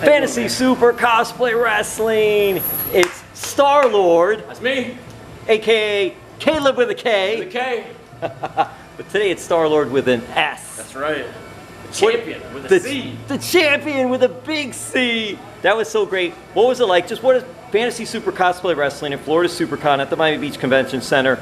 Fantasy Super Cosplay Wrestling. It's Star-Lord. That's me. AKA Kaleb with a K. With a K. But today it's Star-Lord with an S. That's right. The champion with a C. The champion with a big C. That was so great. What was it like? Just what is Fantasy Super Cosplay Wrestling in Florida Supercon at the Miami Beach Convention Center?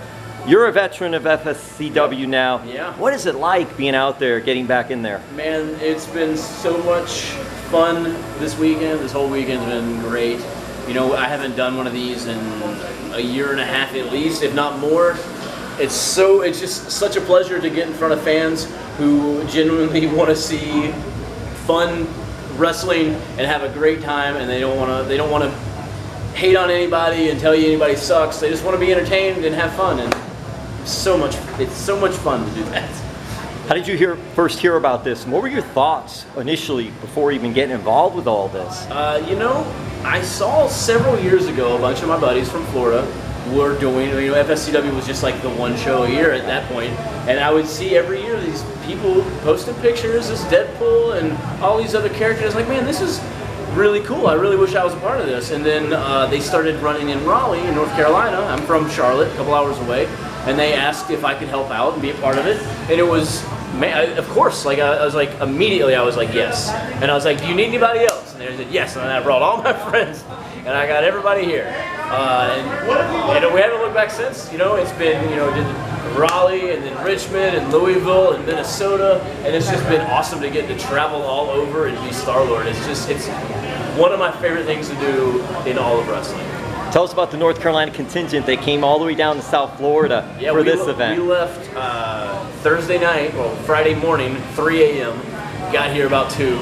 You're a veteran of Fscw now. Yeah. What is it like being out there, getting back in there? Man, it's been so much fun this weekend. This whole weekend's been great. You know, I haven't done one of these in a year and a half at least, if not more. It's just such a pleasure to get in front of fans who genuinely want to see fun wrestling and have a great time, and they don't want to hate on anybody and tell you anybody sucks. They just want to be entertained and have fun, and it's so much fun to do that. How did you first hear about this? And what were your thoughts initially before even getting involved with all this? You know, I saw several years ago a bunch of my buddies from Florida were doing, you know, Fscw was just like the one show a year at that point, and I would see every year these people posting pictures, this Deadpool and all these other characters. Like, man, this is really cool. I really wish I was a part of this. And then they started running in Raleigh, in North Carolina. I'm from Charlotte, a couple hours away, and they asked if I could help out and be a part of it. And it was, man, of course, like I was like, immediately I was like, yes. And I was like, do you need anybody else? And they said, yes. And I brought all my friends, and I got everybody here. And we haven't looked back since. You know, it's been, you know, did Raleigh and then Richmond and Louisville and Minnesota, and it's just been awesome to get to travel all over and be Star-Lord. It's one of my favorite things to do in all of wrestling. Tell us about the North Carolina contingent. They came all the way down to South Florida for this event. We left Thursday night, well, Friday morning, 3 a.m. Got here about 2,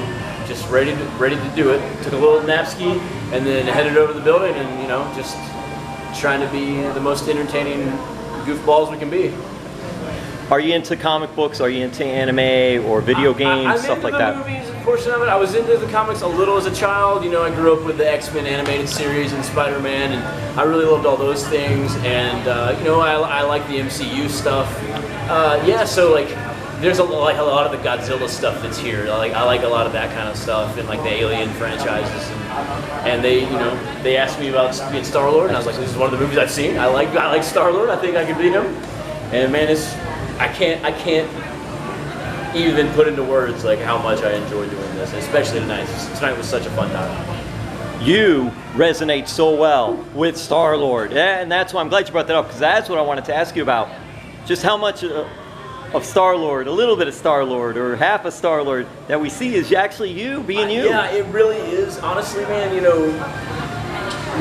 just ready to do it. Took a little nap ski and then headed over to the building, and, you know, just trying to be the most entertaining goofballs we can be. Are you into comic books? Are you into anime or video games, stuff like that? I'm into the movies portion of it. I was into the comics a little as a child. You know, I grew up with the X-Men animated series and Spider-Man, and I really loved all those things. And you know, I like the MCU stuff. Yeah, so like, there's a lot of the Godzilla stuff that's here. I like a lot of that kind of stuff, and like the Alien franchises. And they, you know, they asked me about being Star-Lord, and I was like, this is one of the movies I've seen. I like Star-Lord. I think I could be him. And man, I can't even put into words like how much I enjoy doing this, especially tonight. Tonight was such a fun time. You resonate so well with Star-Lord, and that's why I'm glad you brought that up, because that's what I wanted to ask you about. Just how much of Star-Lord, a little bit of Star-Lord, or half of Star-Lord that we see is actually you being you. Yeah, it really is. Honestly, man, you know,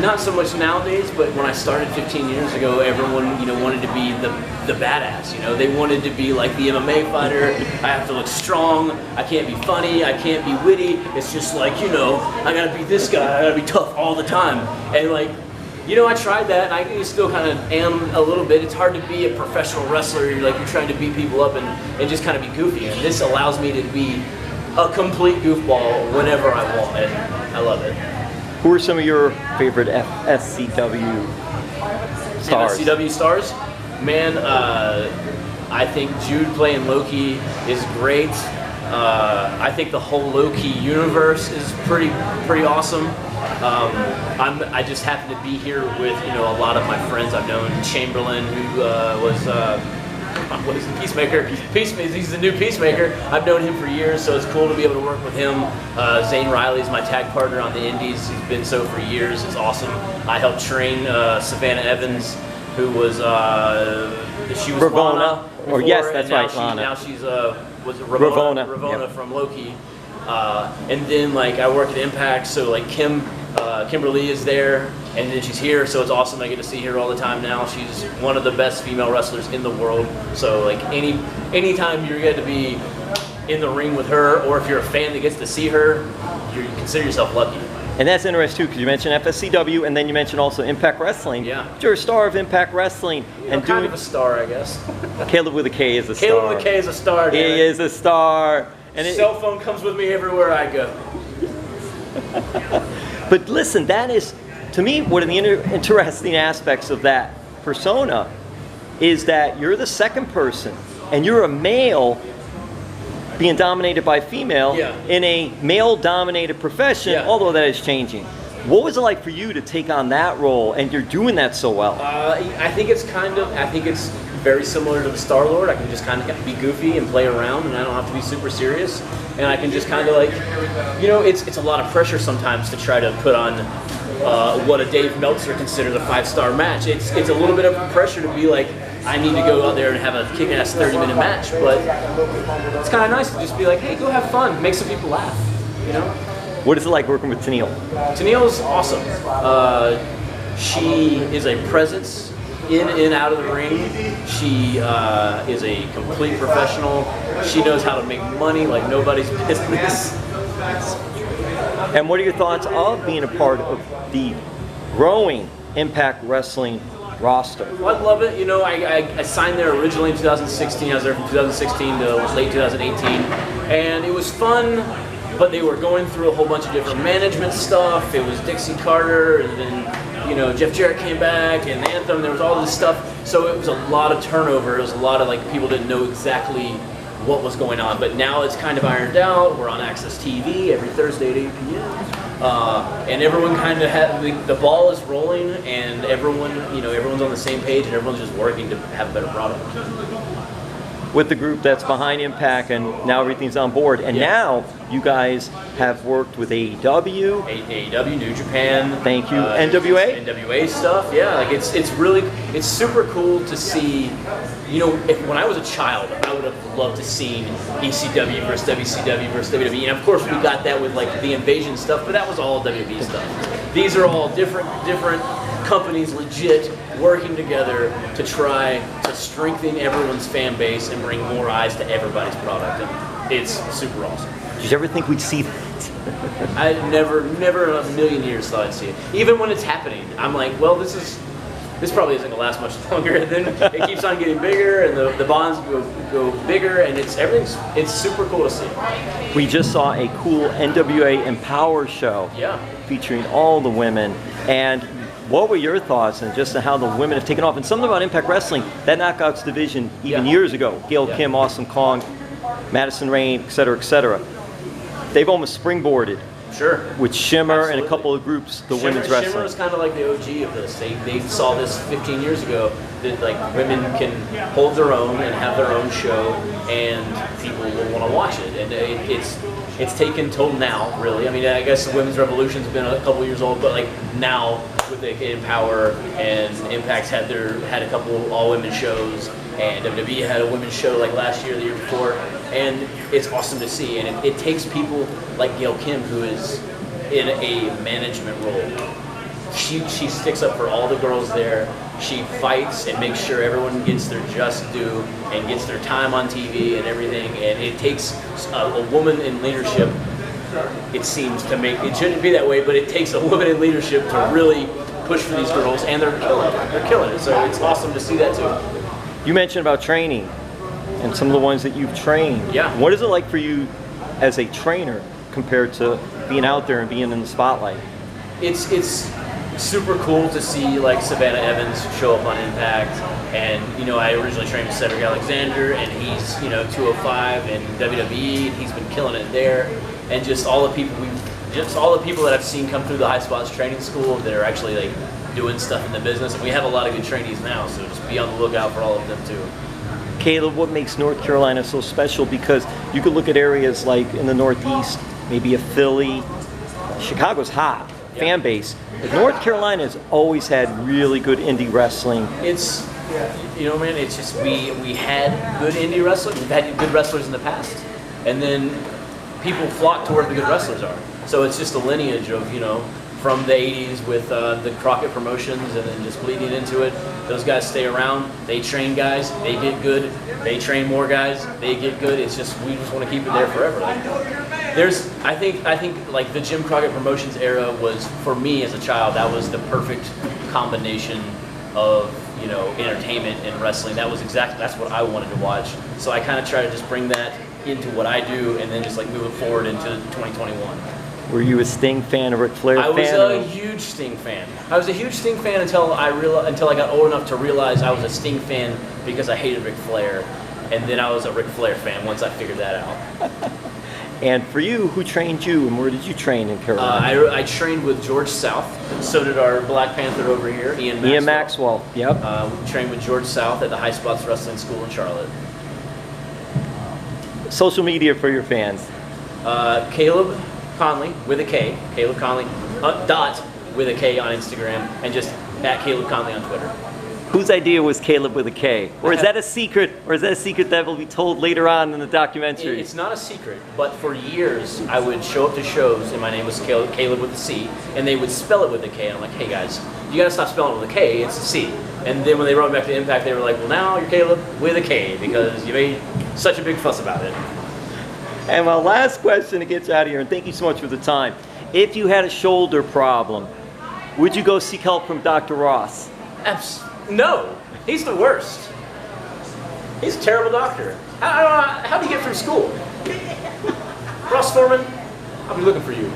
not so much nowadays, but when I started 15 years ago, everyone, you know, wanted to be the badass. You know, they wanted to be like the MMA fighter. I have to look strong. I can't be funny. I can't be witty. It's just like, you know, I gotta be this guy. I gotta be tough all the time. And like, you know, I tried that, and I still kind of am a little bit. It's hard to be a professional wrestler. You're trying to beat people up and just kind of be goofy. And this allows me to be a complete goofball whenever I want, and I love it. Who are some of your favorite Fscw stars? Fscw stars? Man, I think Jude playing Loki is great. I think the whole Loki universe is pretty awesome. I just happen to be here with, you know, a lot of my friends I've known. Chamberlain, who what is it, Peacemaker? He's the new Peacemaker. I've known him for years, so it's cool to be able to work with him. Zane Riley's my tag partner on the Indies. He's been so for years. It's awesome. I helped train Savannah Evans, who was she was Lana before, yes, that's right, Lana. Now she's was it Ravonna yep. From Loki. And then like I work at Impact, so like Kimberly is there, and then she's here, so it's awesome. I get to see her all the time now. She's one of the best female wrestlers in the world. So like anytime you get to be in the ring with her, or if you're a fan that gets to see her, you consider yourself lucky. And that's interesting too, because you mentioned Fscw, and then you mentioned also Impact Wrestling. Yeah. You're a star of Impact Wrestling. You know, kind of a star, I guess. Kaleb with a K is a star. Kaleb with a K is a star. He is a star. And cell phone comes with me everywhere I go. But listen, that is, to me, one of the interesting aspects of that persona is that you're the second person, and you're a male being dominated by female in a male-dominated profession, although that is changing. What was it like for you to take on that role, and you're doing that so well? I think it's very similar to the Star-Lord. I can just kind of be goofy and play around, and I don't have to be super serious. And I can just kind of like, you know, it's a lot of pressure sometimes to try to put on what a Dave Meltzer considers a 5-star match. It's a little bit of pressure to be like, I need to go out there and have a kick-ass 30-minute match, but it's kind of nice to just be like, hey, go have fun, make some people laugh, you know? What is it like working with Tennille? Tennille's awesome. She is a presence in and out of the ring. She is a complete professional. She knows how to make money like nobody's business. And what are your thoughts of being a part of the growing Impact Wrestling roster? Well, I love it. You know, I signed there originally in 2016. I was there from 2016 to late 2018. And it was fun, but they were going through a whole bunch of different management stuff. It was Dixie Carter, and then, you know, Jeff Jarrett came back, and Anthem. There was all this stuff. So it was a lot of turnover. It was a lot of, like, people didn't know exactly what was going on. But now it's kind of ironed out. We're on Access TV every Thursday at 8 p.m. And everyone kind of had, the ball is rolling, and everyone, you know, everyone's on the same page, and everyone's just working to have a better product. With the group that's behind Impact, and now everything's on board, and now you guys have worked with AEW, New Japan. Thank you. NWA? NWA stuff, yeah. Like it's super cool to see. You know, when I was a child, I would have loved to see ECW versus WCW versus WWE, and of course we got that with like the Invasion stuff, but that was all WWE stuff. These are all different companies, legit working together to try to strengthen everyone's fan base and bring more eyes to everybody's product, and it's super awesome. Did you ever think we'd see that? I never in a million years thought I'd see it. Even when it's happening, I'm like, well, this probably isn't gonna last much longer. And then it keeps on getting bigger, and the bonds go bigger, and it's super cool to see. We just saw a cool NWA Empower show, featuring all the women. And what were your thoughts on just how the women have taken off? And something about Impact Wrestling, that Knockouts division even years ago, Gail Kim, Awesome Kong, Madison Rayne, et cetera, they've almost springboarded. Sure. With Shimmer and a couple of groups, the women's wrestling. Shimmer is kind of like the OG of this. They saw this 15 years ago, that like women can hold their own and have their own show, and people will want to watch it. And it's taken till now, really. I mean, I guess the women's revolution's been a couple years old, but like now with the Empower, and Impact's had a couple all-women shows, and WWE had a women's show like last year, the year before, and it's awesome to see. And it takes people like Gail Kim, who is in a management role. She sticks up for all the girls there. She fights and makes sure everyone gets their just due and gets their time on TV and everything. And it takes a woman in leadership, it seems, to make, it shouldn't be that way, but it takes a woman in leadership to really push for these girls, and they're killing it. They're killing it. So it's awesome to see that too. You mentioned about training and some of the ones that you've trained. Yeah. What is it like for you as a trainer compared to being out there and being in the spotlight? It's super cool to see like Savannah Evans show up on Impact, and you know, I originally trained with Cedric Alexander, and he's, you know, 205 in WWE, and he's been killing it there, and just all the people that I've seen come through the High Spots training school that are actually like doing stuff in the business, and we have a lot of good trainees now, so just be on the lookout for all of them too. Kaleb, what makes North Carolina so special? Because you could look at areas like in the Northeast, maybe a Philly, Chicago's hot, fan base. But North Carolina has always had really good indie wrestling. It's, you know, man, it's just we had good indie wrestling. We've had good wrestlers in the past, and then people flock to where the good wrestlers are. So it's just a lineage of, you know, from the 80s with the Crockett Promotions, and then just bleeding into it. Those guys stay around, they train guys, they get good, they train more guys, they get good. It's just, we just want to keep it there forever. Like, I think like the Jim Crockett Promotions era was, for me as a child, that was the perfect combination of, you know, entertainment and wrestling. That's what I wanted to watch. So I kind of try to just bring that into what I do, and then just like move it forward into 2021. Were you a Sting fan, a Ric Flair fan? I was a huge Sting fan. I was a huge Sting fan until I got old enough to realize I was a Sting fan because I hated Ric Flair. and then I was a Ric Flair fan once I figured that out. And for you, who trained you, and where did you train in Carolina? I trained with George South. So did our Black Panther over here, Ian Maxwell. Ian Maxwell, yep. We trained with George South at the High Spots Wrestling School in Charlotte. Social media for your fans. Kaleb Konley with a K. Kaleb Konley dot with a K on Instagram, and just at Kaleb Konley on Twitter. Whose idea was Kaleb with a K? Or is that a secret? Or is that a secret that will be told later on in the documentary? It's not a secret, but for years I would show up to shows and my name was Kaleb with a C, and they would spell it with a K. And I'm like, hey guys, you gotta stop spelling it with a K, it's a C. And then when they brought me back to Impact, they were like, well now you're Kaleb with a K because you made such a big fuss about it. And my last question to get you out of here, and thank you so much for the time. If you had a shoulder problem, would you go seek help from Dr. Ross? No, he's the worst. He's a terrible doctor. How do you get through school? Ross Foreman, I'll be looking for you.